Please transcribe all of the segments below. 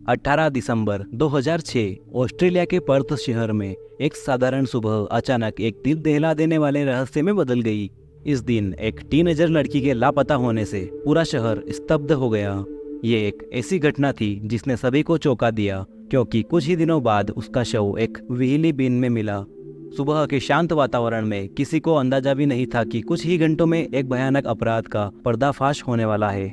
18 दिसंबर 2006 Australia के Perth शहर में एक साधारण सुबह अचानक एक दिल दहला देने वाले रहस्य में बदल गई। इस दिन एक टीनेजर लड़की के लापता होने से पूरा शहर स्तब्ध हो गया। ये एक ऐसी घटना थी जिसने सभी को चौंका दिया, क्योंकि कुछ ही दिनों बाद उसका शव एक व्हीली बिन में मिला। सुबह के शांत वातावरण में किसी को अंदाजा भी नहीं था कि कुछ ही घंटों में एक भयानक अपराध का पर्दाफाश होने वाला है।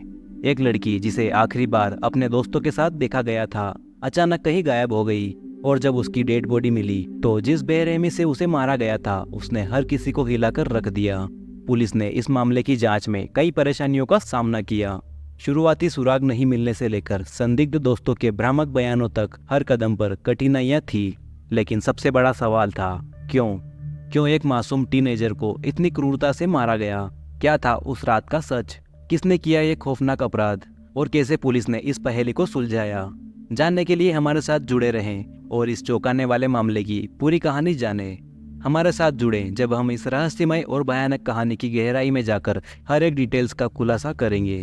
एक लड़की जिसे आखिरी बार अपने दोस्तों के साथ देखा गया था, अचानक कहीं गायब हो गई, और जब उसकी डेड बॉडी मिली तो जिस बेरहमी से उसे मारा गया था उसने हर किसी को हिलाकर रख दिया। पुलिस ने इस मामले की जांच में कई परेशानियों का सामना किया। शुरुआती सुराग नहीं मिलने से लेकर संदिग्ध दोस्तों के भ्रामक बयानों तक हर कदम पर कठिनाइयां थी। लेकिन सबसे बड़ा सवाल था, क्यों एक मासूम टीनेजर को इतनी क्रूरता से मारा गया? क्या था उस रात का सच? किसने किया ये खौफनाक अपराध, और कैसे पुलिस ने इस पहेली को सुलझाया? जानने के लिए हमारे साथ जुड़े रहें और इस चौंकाने वाले मामले की पूरी कहानी जानें। हमारे साथ जुड़ें जब हम इस रहस्यमय और भयानक कहानी की गहराई में जाकर हर एक डिटेल्स का खुलासा करेंगे।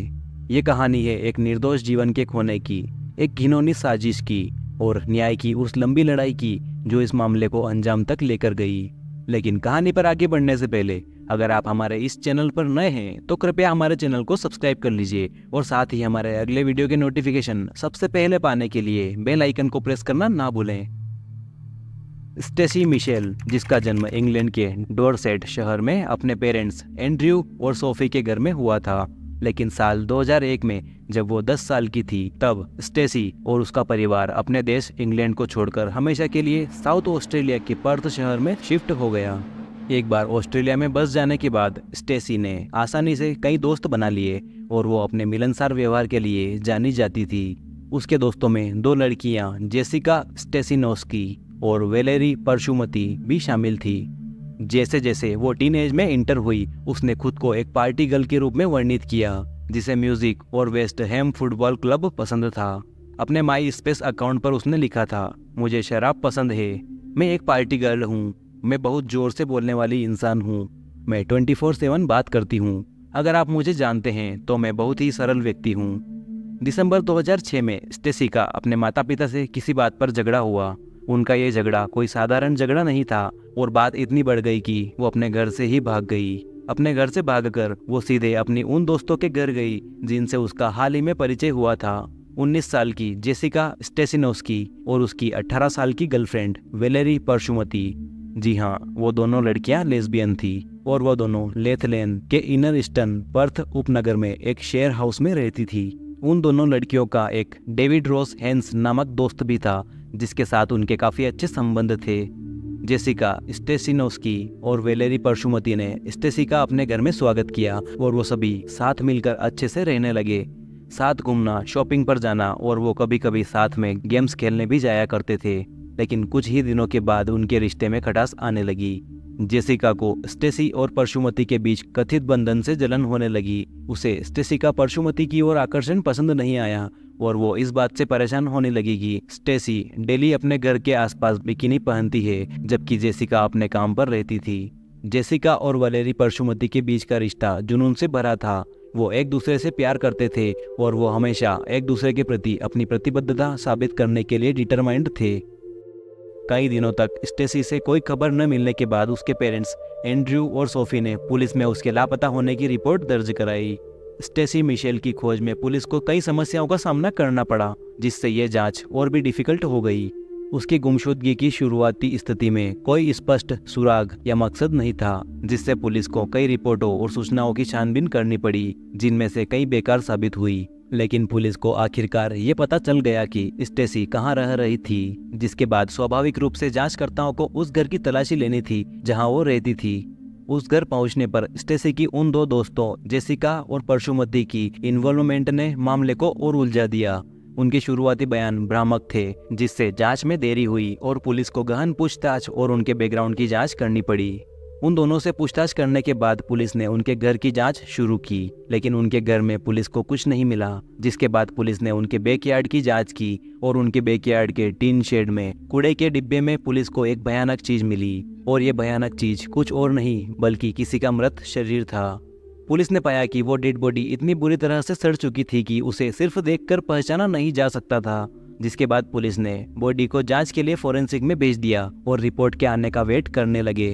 ये कहानी है एक निर्दोष जीवन के खोने की, एक घिनौनी साजिश की और न्याय की उस लंबी लड़ाई की जो इस मामले को अंजाम तक लेकर गई। लेकिन कहानी पर आगे बढ़ने से पहले अगर आप हमारे इस चैनल पर नए हैं तो कृपया हमारे चैनल को सब्सक्राइब कर लीजिए, और साथ ही हमारे अगले वीडियो के नोटिफिकेशन सबसे पहले पाने के लिए बेल आइकन को प्रेस करना ना भूलें। स्टेसी मिशेल, जिसका जन्म इंग्लैंड के डोरसेट शहर में अपने पेरेंट्स एंड्रयू और सोफी के घर में हुआ था, लेकिन साल 2001 में जब वो 10 साल की थी तब स्टेसी और उसका परिवार अपने देश इंग्लैंड को छोड़कर हमेशा के लिए साउथ ऑस्ट्रेलिया के पर्थ शहर में शिफ्ट हो गया। एक बार ऑस्ट्रेलिया में बस जाने के बाद स्टेसी ने आसानी से कई दोस्त बना लिए और वो अपने मिलनसार व्यवहार के लिए जानी जाती थी। उसके दोस्तों में 2 लड़कियां जेसिका स्टेसिनोस्की और वेलेरी परशुमती भी शामिल थी। जैसे जैसे वो टीनेज में इंटर हुई, उसने खुद को एक पार्टी गर्ल के रूप में वर्णित किया, जिसे म्यूजिक और वेस्ट हैम फुटबॉल क्लब पसंद था। अपने माई स्पेस अकाउंट पर उसने लिखा था, मुझे शराब पसंद है, मैं एक पार्टी गर्ल हूँ, मैं बहुत जोर से बोलने वाली इंसान हूँ, मैं 24/7 बात करती हूँ, अगर आप मुझे जानते हैं तो मैं बहुत ही सरल व्यक्ति हूँ। दिसंबर 2006 में स्टेसी का अपने माता पिता से किसी बात पर झगड़ा हुआ। उनका ये झगड़ा कोई साधारण झगड़ा नहीं था, और बात इतनी बढ़ गई कि वो अपने घर से ही भाग गई। अपने घर से भागकर वो सीधे अपनी उन दोस्तों के घर गई जिनसे उसका हाल ही में परिचय हुआ था। 19 साल की जेसिका स्टेसिनोस्की और उसकी 18 साल की गर्लफ्रेंड वेलेरी परशुमती। जी हाँ, वो दोनों लड़कियां लेस्बियन थी, और वो दोनों लेथलेन के इनर ईस्टर्न पर्थ उपनगर में एक शेयर हाउस में रहती थी। उन दोनों लड़कियों का एक डेविड रॉस हैंस नामक दोस्त भी था, जिसके साथ उनके काफी अच्छे संबंध थे। जेसिका स्टेसिनोस्की और वेलेरी परशुमती ने स्टेसी का अपने घर में स्वागत किया, और वो सभी साथ मिलकर अच्छे से रहने लगे। साथ घूमना, शॉपिंग पर जाना, और वो कभी कभी साथ में गेम्स खेलने भी जाया करते थे। लेकिन कुछ ही दिनों के बाद उनके रिश्ते में खटास आने लगी। जेसिका को स्टेसी और परशुमती के बीच कथित बंधन से जलन होने लगी। उसे स्टेसी का परशुमती की ओर आकर्षण पसंद नहीं आया, और वो इस बात से परेशान होने लगी कि स्टेसी डेली अपने घर के आसपास बिकिनी पहनती है, जबकि जेसिका अपने काम पर रहती थी। जेसिका और वलेरी परशुमती के बीच का रिश्ता जुनून से भरा था। वो एक दूसरे से प्यार करते थे, और वो हमेशा एक दूसरे के प्रति अपनी प्रतिबद्धता साबित करने के लिए डिटरमाइंड थे। कई दिनों तक स्टेसी से कोई खबर न मिलने के बाद उसके पेरेंट्स एंड्रयू और सोफी ने पुलिस में उसके लापता होने की रिपोर्ट दर्ज कराई। स्टेसी मिशेल की खोज में पुलिस को कई समस्याओं का सामना करना पड़ा, जिससे ये जांच और भी डिफिकल्ट हो गई। उसकी गुमशुदगी की शुरुआती स्थिति में कोई स्पष्ट सुराग या मकसद नहीं था, जिससे पुलिस को कई रिपोर्टों और सूचनाओं की छानबीन करनी पड़ी, जिनमें से कई बेकार साबित हुई। लेकिन पुलिस को आखिरकार ये पता चल गया कि स्टेसी कहाँ रह रही थी, जिसके बाद स्वाभाविक रूप से जांचकर्ताओं को उस घर की तलाशी लेनी थी जहां वो रहती थी। उस घर पहुंचने पर स्टेसी की उन 2 दोस्तों जेसिका और परशुमती की इन्वॉल्वमेंट ने मामले को और उलझा दिया। उनके शुरुआती बयान भ्रामक थे, जिससे जांच में देरी हुई और पुलिस को गहन पूछताछ और उनके बैकग्राउंड की जांच करनी पड़ी। उन दोनों से पूछताछ करने के बाद पुलिस ने उनके घर की जांच शुरू की, लेकिन उनके घर में पुलिस को कुछ नहीं मिला। जिसके बाद पुलिस ने उनके बैकयार्ड की जांच की, और उनके बैकयार्ड के टीन शेड में कूड़े के डिब्बे में पुलिस को एक भयानक चीज मिली, और ये भयानक चीज कुछ और नहीं बल्कि किसी का मृत शरीर था। पुलिस ने पाया कि वो डेड बॉडी इतनी बुरी तरह से सड़ चुकी थी कि उसे सिर्फ देखकर पहचाना नहीं जा सकता था। जिसके बाद पुलिस ने बॉडी को जांच के लिए फोरेंसिक में भेज दिया और रिपोर्ट के आने का वेट करने लगे।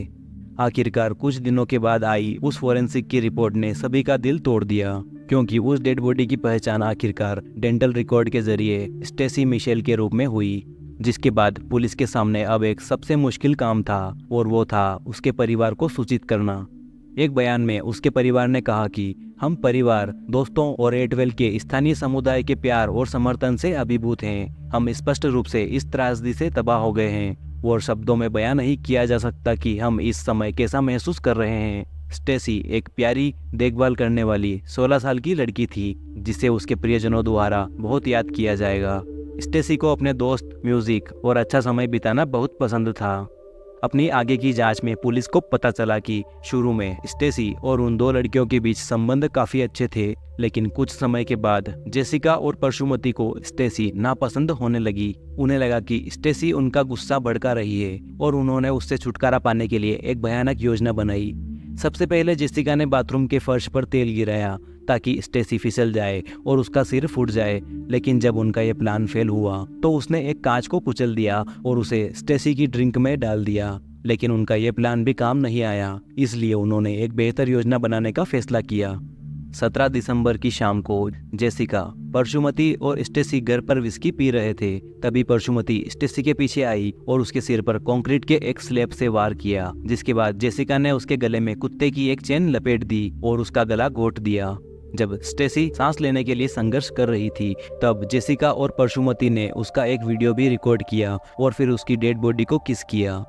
आखिरकार कुछ दिनों के बाद आई उस फोरेंसिक की रिपोर्ट ने सभी का दिल तोड़ दिया, क्योंकि उस डेड बॉडी की पहचान आखिरकार डेंटल रिकॉर्ड के जरिए स्टेसी मिशेल के रूप में हुई। जिसके बाद पुलिस के सामने अब एक सबसे मुश्किल काम था, और वो था उसके परिवार को सूचित करना। एक बयान में उसके परिवार ने कहा कि हम परिवार, दोस्तों और एटवेल के स्थानीय समुदाय के प्यार और समर्थन से अभिभूत हैं। हम स्पष्ट रूप से इस त्रासदी से तबाह हो गए हैं, और शब्दों में बयान नहीं किया जा सकता कि हम इस समय कैसा महसूस कर रहे हैं। स्टेसी एक प्यारी, देखभाल करने वाली 16 साल की लड़की थी, जिसे उसके प्रियजनों द्वारा बहुत याद किया जाएगा। स्टेसी को अपने दोस्त, म्यूजिक और अच्छा समय बिताना बहुत पसंद था। अपनी आगे की जांच में पुलिस को पता चला कि शुरू में स्टेसी और उन दो लड़कियों के बीच संबंध काफी अच्छे थे, लेकिन कुछ समय के बाद जेसिका और परशुमती को स्टेसी नापसंद होने लगी। उन्हें लगा कि स्टेसी उनका गुस्सा भड़का रही है, और उन्होंने उससे छुटकारा पाने के लिए एक भयानक योजना बनाई। सबसे पहले जेसिका ने बाथरूम के फर्श पर तेल गिराया ताकि स्टेसी फिसल जाए और उसका सिर फूट जाए, लेकिन जब उनका ये प्लान फेल हुआ तो उसने एक कांच को कुचल दिया और उसे स्टेसी की ड्रिंक में डाल दिया। लेकिन उनका ये प्लान भी काम नहीं आया, इसलिए उन्होंने एक बेहतर योजना बनाने का फैसला किया। 17 दिसंबर की शाम को जेसिका, परशुमती और स्टेसी घर पर विस्की पी रहे थे। तभी परशुमती स्टेसी के पीछे आई और उसके सिर पर कंक्रीट के एक स्लैब से वार किया, जिसके बाद जेसिका ने उसके गले में कुत्ते की एक चेन लपेट दी और उसका गला घोट दिया। जब स्टेसी सांस लेने के लिए संघर्ष कर रही थी, तब जेसिका और परशुमती ने उसका एक वीडियो भी रिकॉर्ड किया और फिर उसकी डेड बॉडी को किस किया।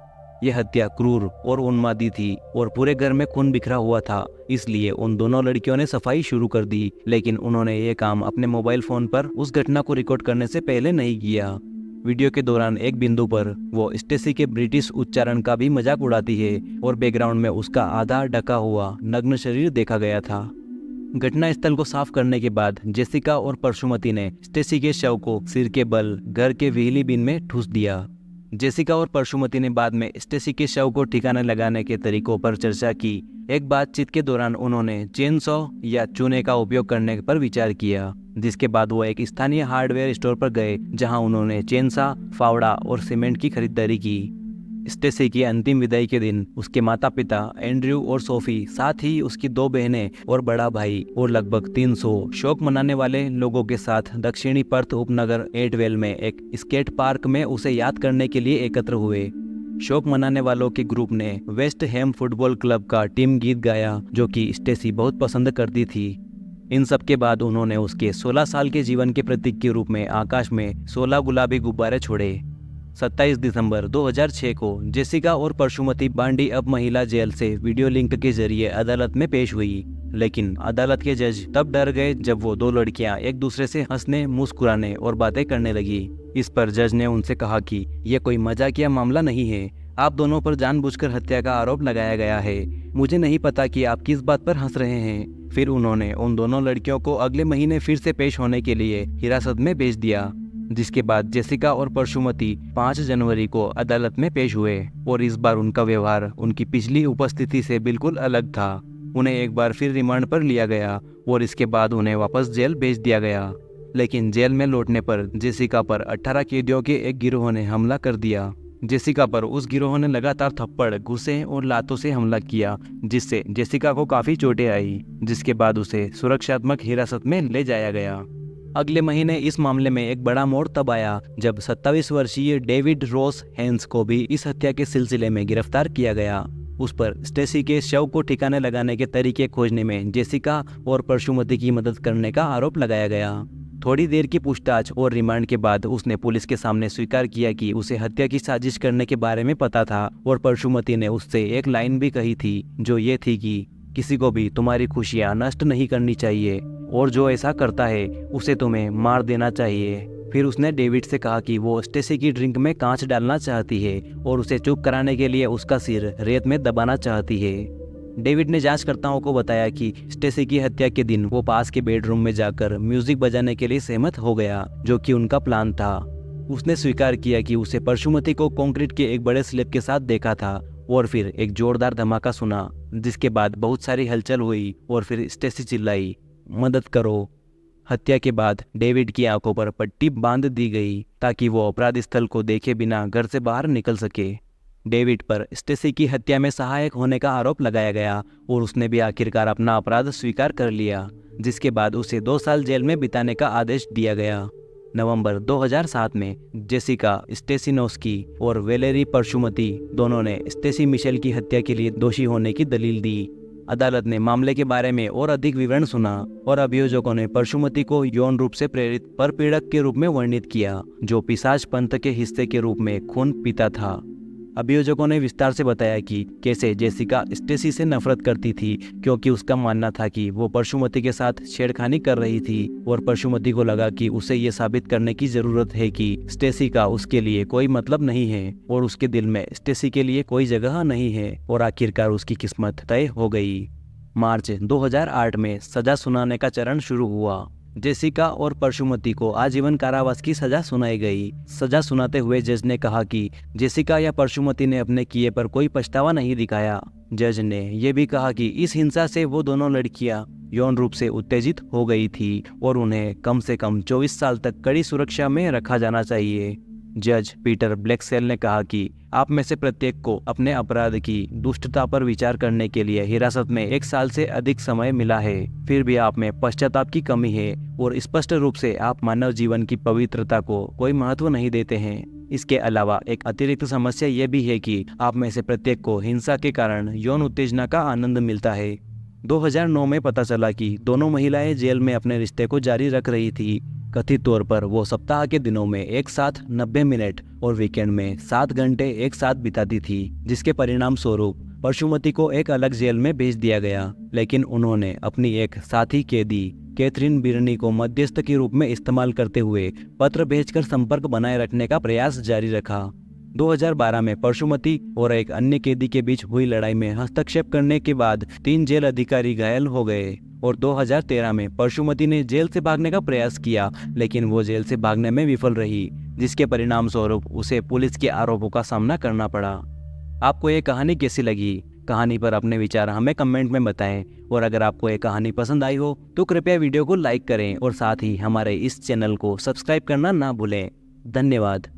यह हत्या क्रूर और उन्मादी थी और पूरे घर में खून बिखरा हुआ था, इसलिए उन दोनों लड़कियों ने सफाई शुरू कर दी। लेकिन उन्होंने ये काम अपने मोबाइल फोन पर उस घटना को रिकॉर्ड करने से पहले नहीं किया। वीडियो के दौरान एक बिंदु पर वो स्टेसी के ब्रिटिश उच्चारण का भी मजाक उड़ाती है और बैकग्राउंड में उसका आधा ढका हुआ नग्न शरीर देखा गया था। घटना स्थल को साफ करने के बाद जेसिका और परशुमती ने स्टेसी के शव को सिर के बल घर के व्हीली बिन में ठूस दिया। जेसिका और परशुमती ने बाद में स्टेसी के शव को ठिकाने लगाने के तरीकों पर चर्चा की। एक बातचीत के दौरान उन्होंने चेन सॉ या चूने का उपयोग करने पर विचार किया, जिसके बाद वो एक स्थानीय हार्डवेयर स्टोर पर गए, जहां उन्होंने चेनसा, फावड़ा और सीमेंट की खरीदारी की। स्टेसी की अंतिम विदाई के दिन उसके माता पिता एंड्रयू और सोफी, साथ ही उसकी 2 बहनें और बड़ा भाई और लगभग 300 शोक मनाने वाले लोगों के साथ दक्षिणी पर्थ उपनगर एटवेल में एक स्केट पार्क में उसे याद करने के लिए एकत्र हुए। शोक मनाने वालों के ग्रुप ने वेस्ट हैम फुटबॉल क्लब का टीम गीत गाया, जो कि स्टेसी बहुत पसंद करती थी। इन सब के बाद उन्होंने उसके 16 साल के जीवन के प्रतीक के रूप में आकाश में 16 गुलाबी गुब्बारे छोड़े। 27 दिसंबर 2006 को जेसिका और परशुमती बांडी अब महिला जेल से वीडियो लिंक के जरिए अदालत में पेश हुई, लेकिन अदालत के जज तब डर गए जब वो 2 लड़कियां एक दूसरे से हंसने, मुस्कुराने और बातें करने लगी। इस पर जज ने उनसे कहा कि यह कोई मजाकिया मामला नहीं है, आप दोनों पर जानबूझकर हत्या का आरोप लगाया गया है। मुझे नहीं पता कि आप किस बात पर हंस रहे हैं। फिर उन्होंने उन दोनों लड़कियों को अगले महीने फिर से पेश होने के लिए हिरासत में भेज दिया, जिसके बाद जेसिका और परशुमती 5 जनवरी को अदालत में पेश हुए और इस बार उनका व्यवहार उनकी पिछली उपस्थिति से बिल्कुल अलग था। उन्हें एक बार फिर रिमांड पर लिया गया और इसके बाद उन्हें वापस जेल भेज दिया गया। लेकिन जेल में लौटने पर जेसिका पर 18 कैदियों के एक गिरोह ने हमला कर दिया। जेसिका पर उस गिरोह ने लगातार थप्पड़, घूंसे और लातों से हमला किया, जिससे जेसिका को काफी चोटें आई, जिसके बाद उसे सुरक्षात्मक हिरासत में ले जाया गया। अगले महीने इस मामले में एक बड़ा मोड़ तब आया जब 27 वर्षीय डेविड रॉस हेंस को भी इस हत्या के सिलसिले में गिरफ्तार किया गया। उस पर स्टेसी के शव को ठिकाने लगाने के तरीके खोजने में जेसिका और परशुमती की मदद करने का आरोप लगाया गया। थोड़ी देर की पूछताछ और रिमांड के बाद उसने पुलिस के सामने स्वीकार किया कि उसे हत्या की साजिश करने के बारे में पता था और परशुमती ने उससे एक लाइन भी कही थी, जो ये थी कि किसी को भी तुम्हारी खुशियां नष्ट नहीं करनी चाहिए और जो ऐसा करता है उसे तुम्हें मार देना चाहिए। फिर उसने डेविड से कहा कि वो स्टेसी की ड्रिंक में कांच डालना चाहती है और उसे चुप कराने के लिए उसका सिर रेत में दबाना चाहती है। डेविड ने जांचकर्ताओं को बताया कि स्टेसी की हत्या के दिन वो पास के बेडरूम में जाकर म्यूजिक बजाने के लिए सहमत हो गया, जो कि उनका प्लान था। उसने स्वीकार किया कि उसे परशुमती को कंक्रीट के एक बड़े स्लैब के साथ देखा था और फिर एक जोरदार धमाका सुना, जिसके बाद बहुत सारी हलचल हुई और फिर स्टेसी चिल्लाई, मदद करो। हत्या के बाद डेविड की आंखों पर पट्टी बांध दी गई ताकि वो अपराध स्थल को देखे बिना घर से बाहर निकल सके। डेविड पर स्टेसी की हत्या में सहायक होने का आरोप लगाया गया और उसने भी आखिरकार अपना अपराध स्वीकार कर लिया, जिसके बाद उसे 2 साल जेल में बिताने का आदेश दिया गया। नवंबर 2007 में जेसिका स्टेसिनोस्की और वेलेरी परशुमती दोनों ने स्टेसी मिशेल की हत्या के लिए दोषी होने की दलील दी। अदालत ने मामले के बारे में और अधिक विवरण सुना और अभियोजकों ने परशुमती को यौन रूप से प्रेरित परपीड़क के रूप में वर्णित किया, जो पिशाच पंथ के हिस्से के रूप में खून पीता था। अभियोजकों ने विस्तार से बताया कि कैसे जेसिका स्टेसी से नफरत करती थी, क्योंकि उसका मानना था कि वो परशुमती के साथ छेड़खानी कर रही थी और परशुमती को लगा कि उसे ये साबित करने की जरूरत है कि स्टेसी का उसके लिए कोई मतलब नहीं है और उसके दिल में स्टेसी के लिए कोई जगह नहीं है, और आखिरकार उसकी किस्मत तय हो गई। मार्च 2008 में सजा सुनाने का चरण शुरू हुआ। जेसिका और परशुमती को आजीवन कारावास की सजा सुनाई गई। सजा सुनाते हुए जज ने कहा कि जेसिका या परशुमती ने अपने किए पर कोई पछतावा नहीं दिखाया। जज ने यह भी कहा कि इस हिंसा से वो दोनों लड़कियां यौन रूप से उत्तेजित हो गई थी और उन्हें कम से कम 24 साल तक कड़ी सुरक्षा में रखा जाना चाहिए। जज पीटर ब्लैकसेल ने कहा कि आप में से प्रत्येक को अपने अपराध की दुष्टता पर विचार करने के लिए हिरासत में 1 साल से अधिक समय मिला है। फिर भी आप में पश्चाताप की कमी है और स्पष्ट रूप से आप मानव जीवन की पवित्रता को कोई महत्व नहीं देते हैं। इसके अलावा एक अतिरिक्त समस्या ये भी है कि आप में से प्रत्येक को हिंसा के कारण यौन उत्तेजना का आनंद मिलता है। 2009 में पता चला कि दोनों महिलाएं जेल में अपने रिश्ते को जारी रख रही थी। कथित तौर पर वो सप्ताह के दिनों में एक साथ 90 मिनट और वीकेंड में 7 घंटे एक साथ बिताती थी, जिसके परिणाम स्वरूप परशुमती को एक अलग जेल में भेज दिया गया। लेकिन उन्होंने अपनी एक साथी कैदी कैथरीन बिरनी को मध्यस्थ के रूप में इस्तेमाल करते हुए पत्र भेजकर संपर्क बनाए रखने का प्रयास जारी रखा। 2012 में परशुमती और एक अन्य कैदी के बीच हुई लड़ाई में हस्तक्षेप करने के बाद 3 जेल अधिकारी घायल हो गए और 2013 में परशुमती ने जेल से भागने का प्रयास किया, लेकिन वो जेल से भागने में विफल रही, जिसके परिणाम स्वरूप उसे पुलिस के आरोपों का सामना करना पड़ा। आपको ये कहानी कैसी लगी? कहानी पर अपने विचार हमें कमेंट में बताएं, और अगर आपको ये कहानी पसंद आई हो तो कृपया वीडियो को लाइक करें और साथ ही हमारे इस चैनल को सब्सक्राइब करना ना भूलें। धन्यवाद।